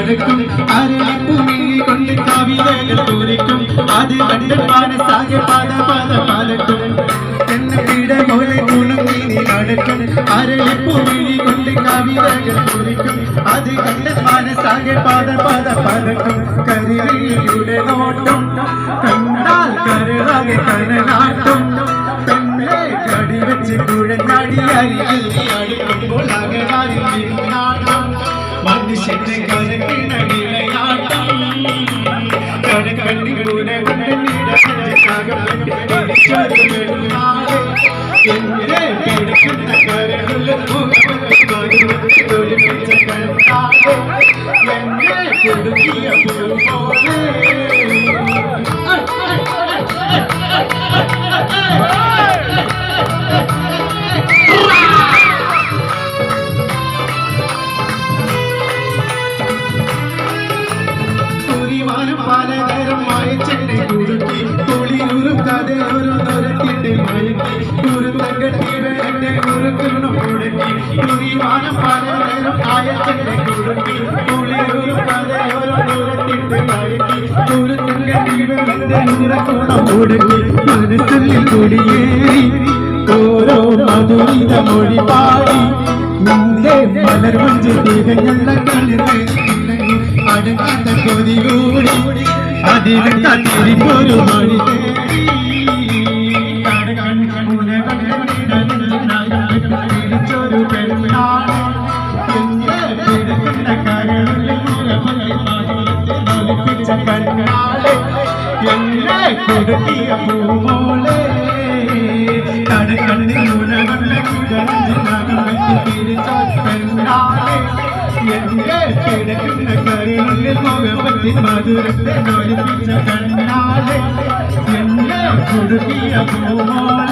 നടക്കും അരളിപ്പുമിഴി കൊണ്ട് കവിതകൾ കുറിക്കും അത് കണ്ട് മനസ്സാകെ പല പല പലക്കും എന്നീട പോലെ കുണുങ്ങി നടക്കും അരളിപ്പുമിഴി കൊണ്ട് കവിതകൾ കുറിക്കും അത് കണ്ട് മനസ്സാകെ പല പല പലക്കും കരിയുടെ നോട്ടം കണ്ടാൽ കരളാകെ കരനാട്ടം പെണ്ണെ കടി വെച്ച് കുഴഞ്ഞാടി അടുക്കുമ്പോൾ അകനാട്ടം മനുഷ്യന്റെ കരക്കിണവിളയാട്ടം കടകണ്ണി എന്നെ കിടക്കുന്ന കരകളിൽ എന്നെ കൊടുക്കിയ പോലെ പലതരമായ ചെണ്ടை കുറുക്കി കുളിയൂരും കഥയോരോ തുരത്തിട്ട് മയക്കി കുറുത്തങ്കട്ടിവരുടെ കുറുക്കണം മുടക്കി കുറിവാനം പലതരം ആയ ചെണ്ടை കുറുക്കി കുളിയൂരും കഥയോരോ തുരത്തിട്ട് മയക്കി കുറുത്തങ്കട്ടിവരുടെ കുറുക്കണം മുടക്കി മനസ്സിൽ കുടിയേറി ഓരോ മധുരിത മൊഴി പാടി നിന്റെ മലർമഞ്ച് തികഞ്ഞുള്ള കളികൾ അടങ്ങാത്ത കൊതി കൂടി അതിന് തന്നിരിക്കൊരു മണി പിടിച്ചൊരു പെണ്ണാണ് കിടക്കുന്ന കരളിൽ ഒലിപ്പിച്ച കണ്ണാളെ എന്നെ കൊടുക്കിയ പൂമോളെ കടകണ്ണിൽ മുനകളുടെ പിടിച്ചൊരു പെണ്ണാളെ എന്നെ കിടക്കുന്ന കരളിൽ മുഖപ്പത്തിൽ മധുരത്തെ ഒലിപ്പിച്ച കണ്ണാളെ എന്നെ കൊടുക്കിയ പൂമോളെ